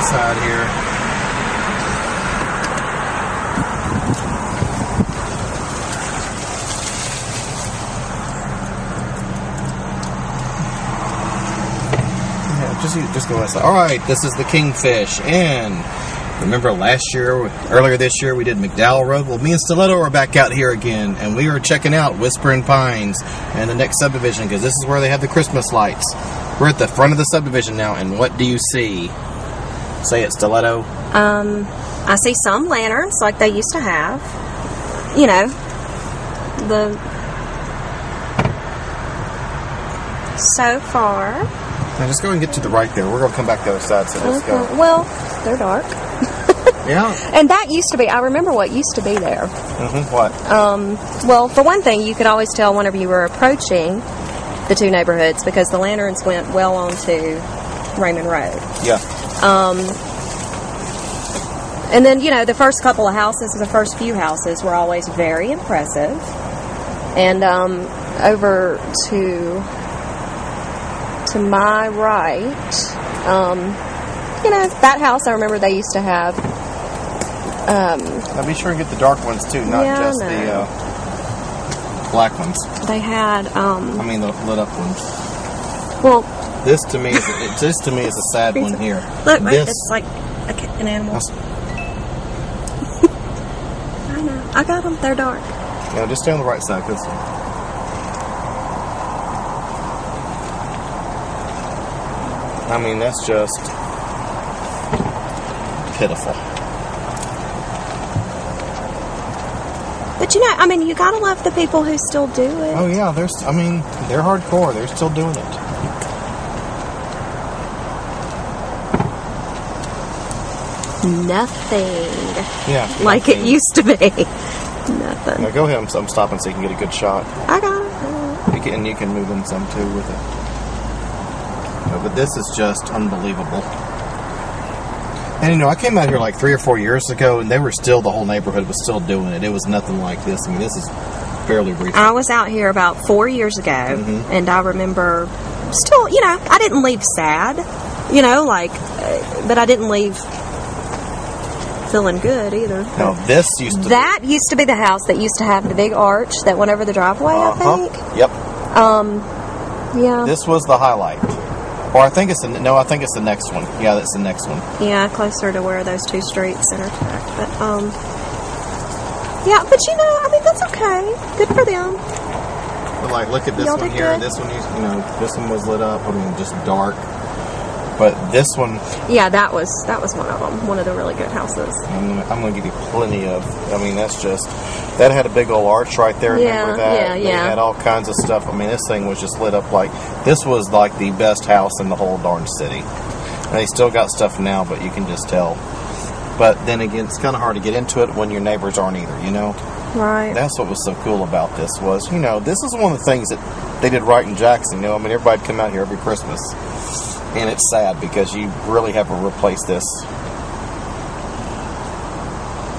inside here. Just go inside. Alright, this is the Kingfish. And remember earlier this year, we did McDowell Road? Well, me and Stiletto are back out here again. And we are checking out Whispering Pines and the next subdivision, because this is where they have the Christmas lights. We're at the front of the subdivision now, and what do you see? Say it, Stiletto. I see some lanterns like they used to have. You know, so far. Now just go and get to the right there. We're going to come back the other side, so let's go. Well, they're dark. Yeah. And that used to be, I remember what used to be there. What? Well, for one thing, you could always tell whenever you were approaching the two neighborhoods because the lanterns went well onto Raymond Road. Yeah. And then, you know, the first couple of houses, the first few houses were always very impressive. And over to my right, you know, that house, I remember they used to have. Now be sure and get the dark ones too, not just the black ones. They had. I mean the lit up ones. Well, this to me is a sad one here. Look, right, it's like an animal. I know. I got them. They're dark. Yeah, just stay on the right side, cause I mean, that's just pitiful. But you know, I mean, you gotta love the people who still do it. Oh yeah, they're hardcore. They're still doing it. Nothing. Yeah. Like it used to be. Nothing. Now go ahead. I'm stopping so you can get a good shot. I got it. And you can move in some too with it. But this is just unbelievable. And you know, I came out here like 3 or 4 years ago, and the whole neighborhood was still doing it. It was nothing like this. I mean, this is fairly recent. I was out here about 4 years ago, and I remember still, you know, I didn't leave sad, you know, like, but I didn't leave feeling good either. No, that used to be the house that used to have the big arch that went over the driveway, I think. Yep. Yeah. This was the highlight. Or I think it's the next one. Yeah, that's the next one. Yeah, closer to where those two streets intersect. But yeah, but you know, I mean, that's okay. Good for them. But like, look at this one here. And this one, you know, this one was lit up. I mean, just dark. But this one, yeah, that was one of them. One of the really good houses. I'm going to give you plenty of. I mean, that had a big old arch right there. Remember that? Yeah. They had all kinds of stuff. I mean, this thing was just lit up like this was like the best house in the whole darn city. And they still got stuff now, but you can just tell. But then again, it's kind of hard to get into it when your neighbors aren't either. You know. Right. That's what was so cool about this was, you know, this is one of the things that they did right in Jackson. You know, I mean, everybody'd come out here every Christmas. And it's sad because you really have to replace this.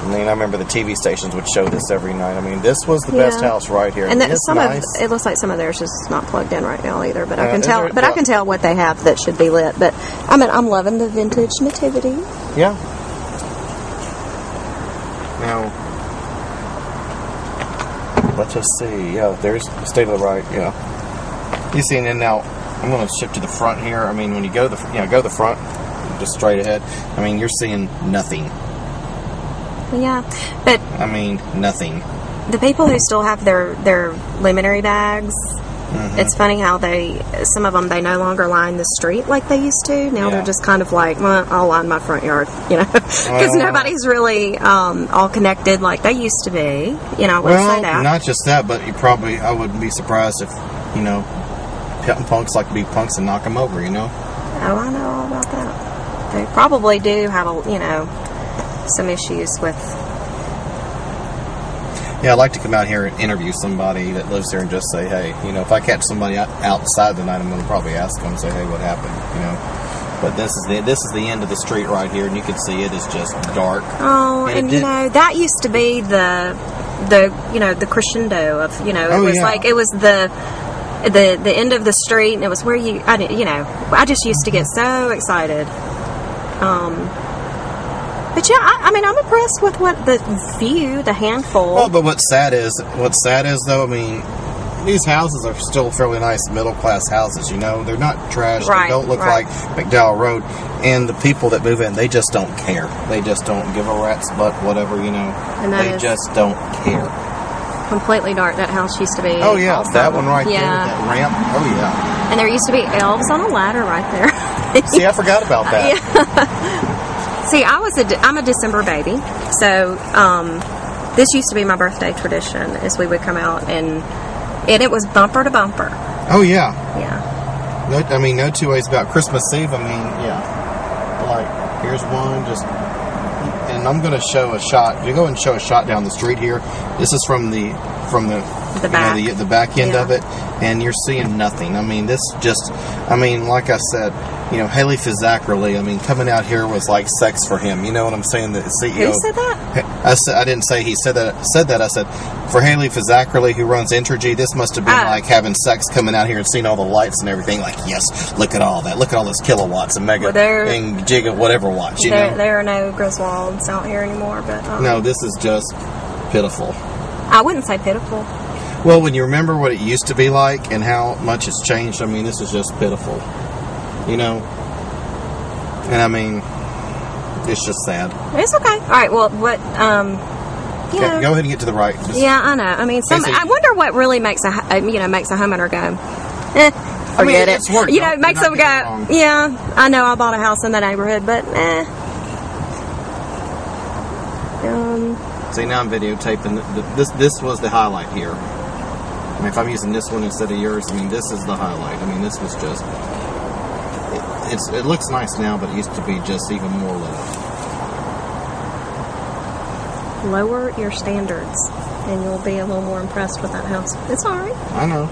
I mean, I remember the TV stations would show this every night. I mean, this was the best house right here. And it looks like some of theirs is not plugged in right now either. But I can tell. I can tell what they have that should be lit. But I mean, I'm loving the vintage nativity. Yeah. Now, let's just see. Yeah, there's stay to the right. Yeah. You see, and then now. I'm going to shift to the front here. I mean, when you go to the front, just straight ahead. I mean, you're seeing nothing. Yeah, but I mean, nothing. The people who still have their luminary bags, it's funny how some of them they no longer line the street like they used to. Now they're just kind of like, well, I'll line my front yard, you know, because nobody's really all connected like they used to be. You know, I would say that. Not just that, but I wouldn't be surprised if, you know. Punks like to be punks and knock them over, you know? Oh, I know all about that. They probably do have, some issues with... Yeah, I'd like to come out here and interview somebody that lives here and just say, hey, you know, if I catch somebody outside tonight, I'm going to probably ask them and say, hey, what happened, you know? But this is the end of the street right here, and you can see it is just dark. Oh, and you know, that used to be the crescendo of, you know, it was the end of the street, and it was where I just used to get so excited. But yeah, I mean, I'm impressed with what the few, the handful. Well, but what's sad is though, I mean, these houses are still fairly nice middle class houses. You know, they're not trash. Right, They don't look right. like McDowell Road. And the people that move in, they just don't care. They just don't give a rat's butt, whatever. You know, And that they is- just don't care. Completely dark. That house used to be. Oh yeah, also. that one right there, Yeah. that ramp. Oh yeah. And there used to be elves on a ladder right there. See, I forgot about that. See, I'm a December baby, so this used to be my birthday tradition. Is we would come out and it was bumper to bumper. Oh yeah. Yeah. No, I mean, no two ways about Christmas Eve. I mean, yeah. Like, here's one, just, and I'm going to show a shot. You go and show a shot down the street here. This is from the back. The back end Yeah. of it, and you're seeing nothing. I mean, this just, I mean, like I said, you know, Haley Fizzackerly, I mean, coming out here was like sex for him. You know what I'm saying? The CEO. Who said that? I didn't say he said that. I said for Haley Fizzackerly, who runs Entergy, this must have been like having sex coming out here and seeing all the lights and everything. Like, yes, look at all that. Look at all those kilowatts and mega and giga whatever watts. You know, there are no Griswolds out here anymore. But no, this is just pitiful. I wouldn't say pitiful. Well, when you remember what it used to be like and how much it's changed, I mean, this is just pitiful. You know, and I mean, it's just sad. It's okay. All right. Well, what? Okay, go ahead and get to the right. Just, Yeah, I know. I mean, I wonder what really makes a homeowner go, forget it. It's work. You know, it makes them You're go, not getting it wrong. yeah, I know I bought a house in the neighborhood, but See, now I'm videotaping. This was the highlight here. I mean, if I'm using this one instead of yours, I mean, this is the highlight. I mean, this was just. It looks nice now, but it used to be just even more lit up. lower your standards, and you'll be a little more impressed with that house. It's all right. I know.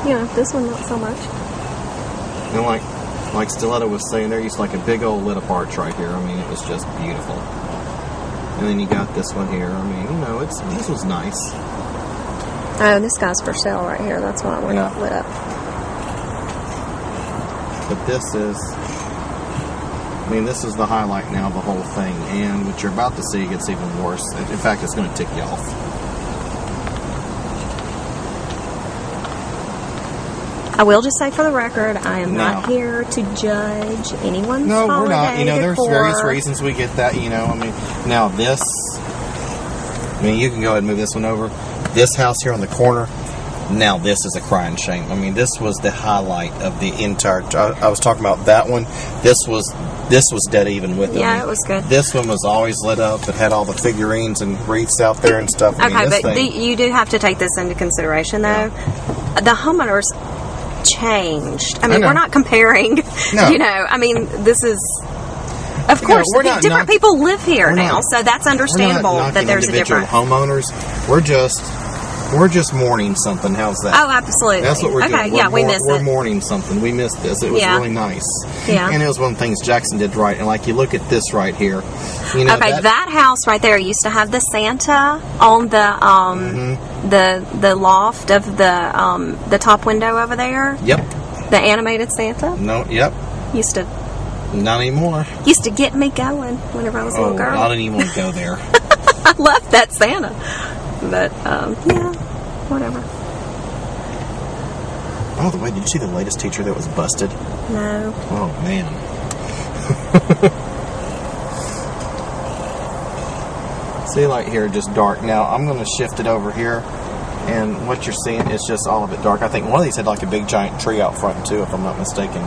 Yeah, this one not so much. And like Stiletto was saying, there used to like a big old lit up arch right here. I mean, it was just beautiful. And then you got this one here. I mean, you know, this was nice. Oh, this guy's for sale right here. That's why we're not lit up. But this is, I mean, this is the highlight now of the whole thing. And what you're about to see gets even worse. In fact, it's going to tick you off. I will just say for the record, I am not here to judge anyone's No, we're not. You know, there's decor. various reasons we get that, you know. I mean, now this, I mean, you can go ahead and move this one over. This house here on the corner, now this is a crying shame. I mean, this was the highlight of the entire, I was talking about that one. This was dead even with it. Yeah, it was good. This one was always lit up. It had all the figurines and wreaths out there and stuff. I mean, Okay, this but thing, you do have to take this into consideration, though. The homeowners changed. I mean, know. we're not comparing. No. You know, I mean, this is. Of course, we're not different people live here now, not- so that's understandable we're not that there's a individual difference. homeowners. We're just mourning something. How's that? Oh, absolutely. That's what we're doing. Okay, yeah, we missed We're it. mourning something. We missed this. It was really nice. Yeah. And it was one of the things Jackson did right. And like you look at this right here, you know. Okay, that house right there used to have the Santa on the the loft of the top window over there. Yep. The animated Santa No. Yep. used to Not anymore. get me going whenever I was a little girl. I don't even want to go there. I love that Santa. But, yeah, whatever. Oh, the way, did you see the latest teacher that was busted? No. Oh, man. See, like here, just dark. Now, I'm going to shift it over here, and what you're seeing is just all of it dark. I think one of these had like a big giant tree out front, too, if I'm not mistaken,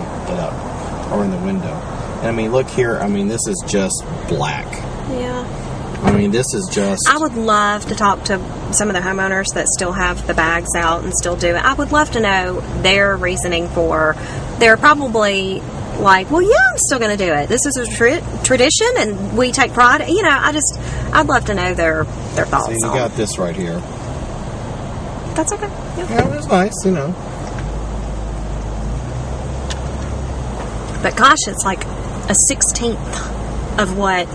or in the window. And, I mean, look here. I mean, this is just black. Yeah. I mean, this is just... I would love to talk to some of the homeowners that still have the bags out and still do it. I would love to know their reasoning for... They're probably like, well, yeah, I'm still going to do it. This is a tradition, and we take pride. You know, I'd love to know their thoughts. See, you got this right here. That's okay. Yeah, it was nice, you know. But gosh, it's like a 16th of what...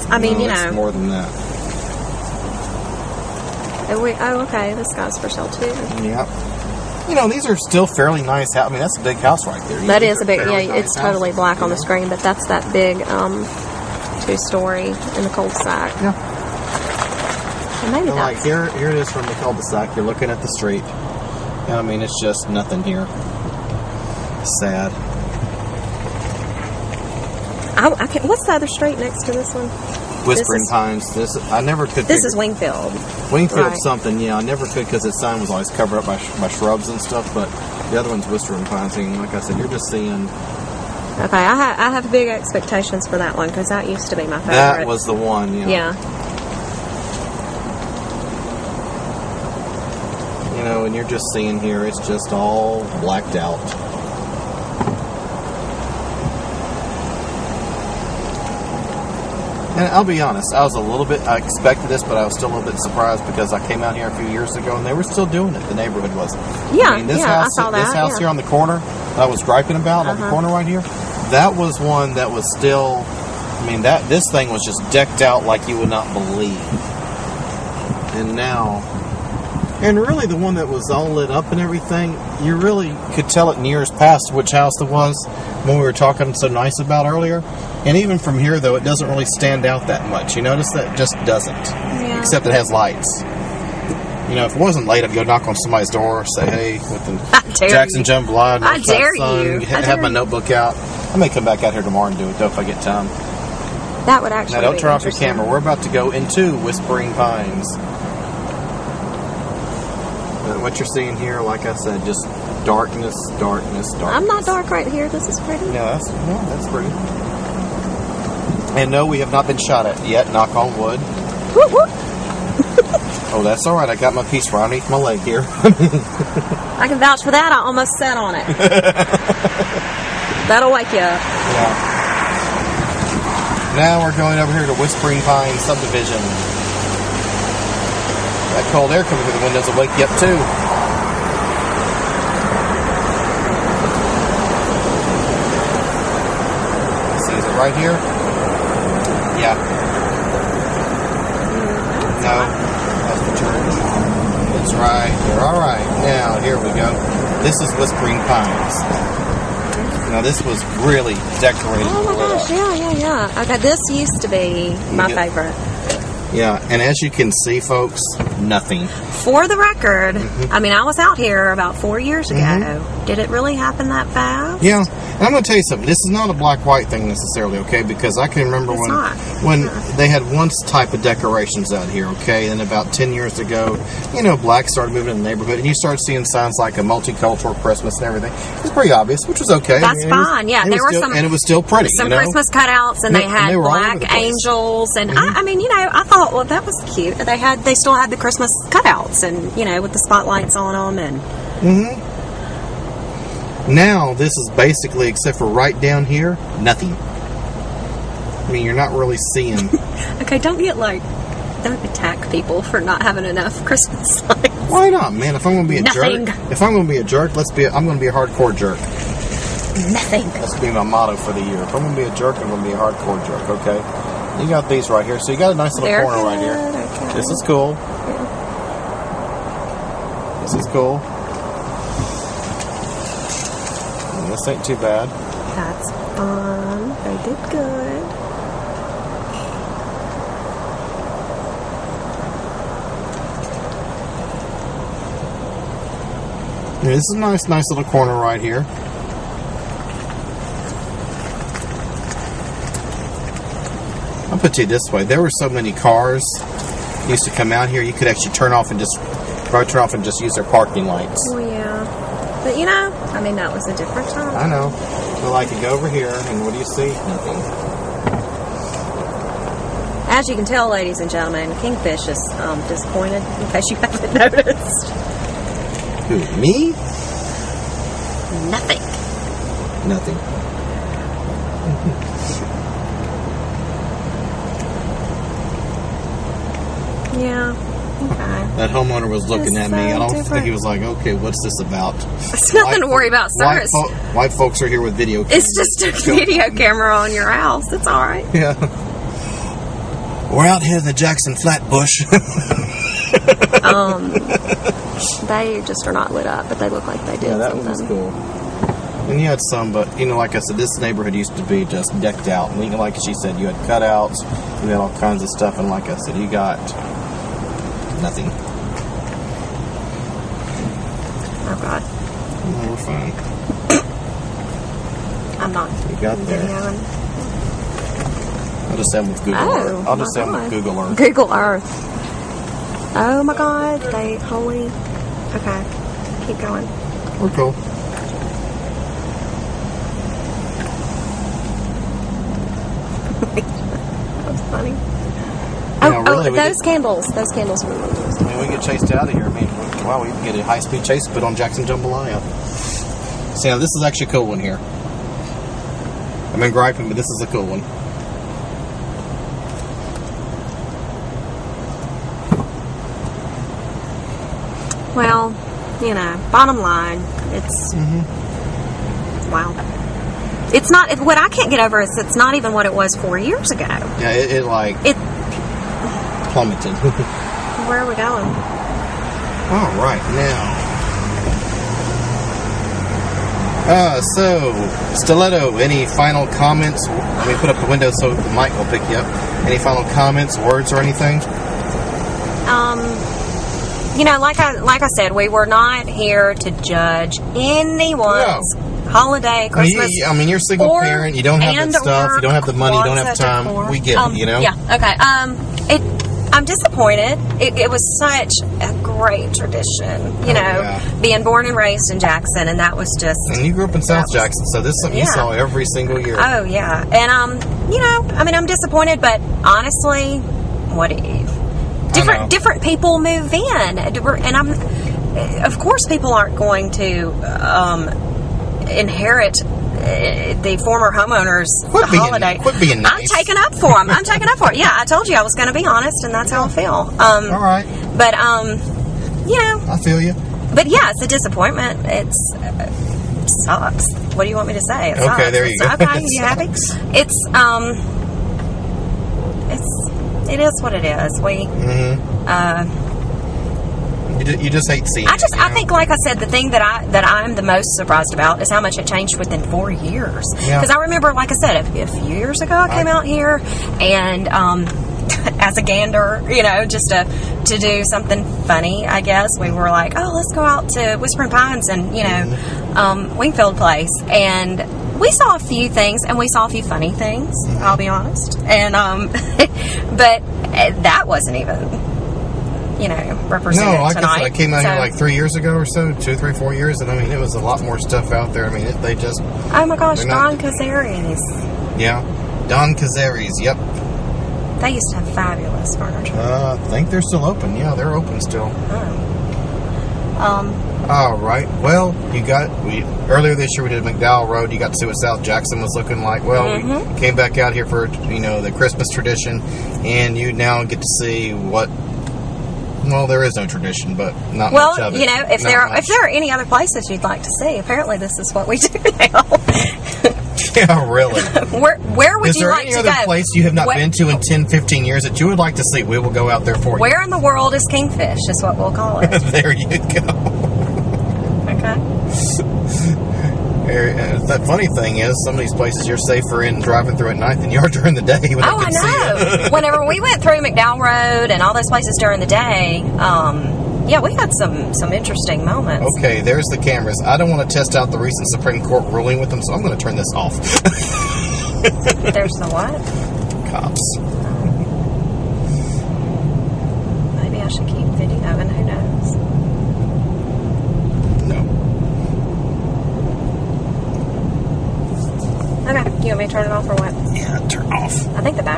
I mean, you know. It's more than that. Oh, okay. This guy's for sale, too. Yep. You know, these are still fairly nice. I mean, that's a big house right there. That is a big, yeah, nice it's totally black on the screen, but that's that big 2-story in the cul-de-sac. Yeah. And maybe And that's... like here it is from the cul-de-sac. You're looking at the street. And I mean, it's just nothing here. Sad. I can't, what's the other street next to this one? Whispering Pines. I never could. This is Wingfield. Wingfield right. something. Yeah, I never could because its sign was always covered up by shrubs and stuff. But the other one's Whispering Pines. And like I said, you're just seeing. Okay, I have big expectations for that one because that used to be my favorite. That was the one. Yeah. Yeah. You know, and you're just seeing here, it's just all blacked out. And I'll be honest, I expected this, but I was still a little bit surprised because I came out here a few years ago and they were still doing it. The neighborhood was. Yeah, I mean, this I house, saw that. This house here on the corner that I was griping about on the corner right here, that was one that was still, I mean, this thing was just decked out like you would not believe. And now, and really the one that was all lit up and everything, you really could tell it in years past which house it was when we were talking so nice about earlier. And even from here, though, it doesn't really stand out that much. You notice that it just doesn't. Yeah. Except it has lights. You know, if it wasn't late, I'd go knock on somebody's door, say, hey, with the Jackson Jambalaya. I dare you. Have my notebook out. I may come back out here tomorrow and do it, though, if I get time. That would actually Now, don't turn off your camera. We're about to go into Whispering Pines. What you're seeing here, like I said, just darkness, darkness, darkness. I'm not dark right here. This is pretty. Yeah, that's pretty. And no, we have not been shot at yet, knock on wood. Whoop, whoop. Oh, that's all right. I got my piece right underneath my leg here. I can vouch for that. I almost sat on it. That'll wake you up. Yeah. Now we're going over here to Whispering Pines subdivision. That cold air coming through the windows will wake you up too. See, is it right here? Yeah. No, that's the church. It's right here. All right, now here we go. This is Whispering Pines. Now this was really decorated. Oh my gosh, yeah. Okay, this used to be my favorite. Yeah, and as you can see, folks, nothing. For the record, I mean, I was out here about 4 years ago. Did it really happen that fast? Yeah, and I'm going to tell you something. This is not a black-white thing necessarily, okay? Because I can remember when they had one type of decorations out here, okay? And about 10 years ago, you know, blacks started moving in the neighborhood, and you started seeing signs like a multicultural Christmas and everything. It was pretty obvious, which was okay. That's fine, yeah. There were some... And it was still pretty, some you know? Christmas cutouts, and they had black angels, and I mean, you know, I thought, well, that was cute. They still had the Christmas cutouts, and, you know, with the spotlights on them, and... Now, this is basically, except for right down here, nothing. I mean, you're not really seeing... Okay, don't attack people for not having enough Christmas lights. Why not, man? If I'm going to be a jerk... If I'm going to be a jerk, I'm going to be a hardcore jerk. Nothing. That's going to be my motto for the year. If I'm going to be a jerk, I'm going to be a hardcore jerk, okay? You got these right here. So you got a nice little corner right here. Okay. This is cool. This is cool. And this ain't too bad. That's fun. They did good. Yeah, this is a nice little corner right here. I'll put it this way. There were so many cars used to come out here, you could actually turn off and just use their parking lights. Oh, yeah. But, you know, I mean, that was a different time. I know. Well, I could go over here, and what do you see? Nothing. As you can tell, ladies and gentlemen, Kingfish is disappointed, in case you haven't noticed. Who, me? Nothing. Nothing. Yeah. Okay. That homeowner was looking at me. I don't think he was like, okay, what's this about? It's nothing to worry about, sir. White folks are here with video cameras. It's just a video camera on your house. It's all right. Yeah. We're out here in the Jackson Flatbush. They just are not lit up, but they look like they did Yeah, that something. one was cool. And you had some, but like I said, this neighborhood used to be just decked out. And like she said, you had cutouts, you had all kinds of stuff, and like I said, you got nothing. Oh God. No, we're fine. I'm not. You got there. videoing. I'll just say them with Google Earth. I'll just say them with Google Earth. Google Earth. Oh my God. Holy. Okay. Keep going. We're cool. That was funny. Yeah, really, those candles. Those candles were really nice. I mean, we get chased out of here. I mean, wow, we can get a high-speed chase put on Jackson Jambalaya. So, yeah, this is actually a cool one here. I've been griping, but this is a cool one. Well, bottom line, it's wow. It's not what I can't get over is it's not even what it was 4 years ago. Yeah, it plummeted. Where are we going? All right, now. So, Stiletto, any final comments? Let me put up the window so the mic will pick you up. Any final comments, words, or anything? Like I said, we were not here to judge anyone's holiday, Christmas. I mean, you're a single parent. You don't have that stuff. You don't have the money. You don't have time. We get it, Yeah. Okay. I'm disappointed. It was such a great tradition, being born and raised in Jackson, and that was just. And you grew up in South Jackson, so this is something you saw every single year. Oh yeah, and I'm disappointed, but honestly, what different people move in, and of course people aren't going to inherit the former homeowner's holiday. Quit being nice. I'm taking up for them. Yeah, I told you I was going to be honest, and that's how I feel. All right. But I feel you. But yeah, it's a disappointment. It sucks. What do you want me to say? It sucks. Okay, there you go. Okay, you happy? It is what it is. You just hate seeing it. I think, like I said, the thing that I'm the most surprised about is how much it changed within 4 years. Because I remember, like I said, a few years ago I came out here and as a gander, just to do something funny, I guess. We were like, oh, let's go out to Whispering Pines and, Wingfield Place. And we saw a few things, and we saw a few funny things, I'll be honest. And, but that wasn't even, represented like tonight. I came out here like 3 years ago or so, 2, 3, 4 years, and I mean, it was a lot more stuff out there. I mean, they just... Oh my gosh, Don Kazari's. Yeah, Don Kazari's, yep. They used to have fabulous furniture. I think they're still open. Yeah, they're open still. All right. Well, earlier this year we did McDowell Road. You got to see what South Jackson was looking like. Well, we came back out here for the Christmas tradition, and you now get to see what. Well, there is no tradition, but not much of it. If there are any other places you'd like to see, apparently this is what we do now. Yeah, really. Where would you like to go? Is there any other place you have not been to in 10, 15 years that you would like to see? We will go out there for you. Where in the world is Kingfish, is what we'll call it. There you go. Okay. The funny thing is, some of these places you're safer in driving through at night than you are during the day. When I know. Whenever we went through McDowell Road and all those places during the day, we had some interesting moments. Okay, there's the cameras. I don't want to test out the recent Supreme Court ruling with them, so I'm going to turn this off. There's the what? Cops. Maybe I should keep videoing. Who knows? No. Okay, you want me to turn it off or what? Yeah, turn off. I think the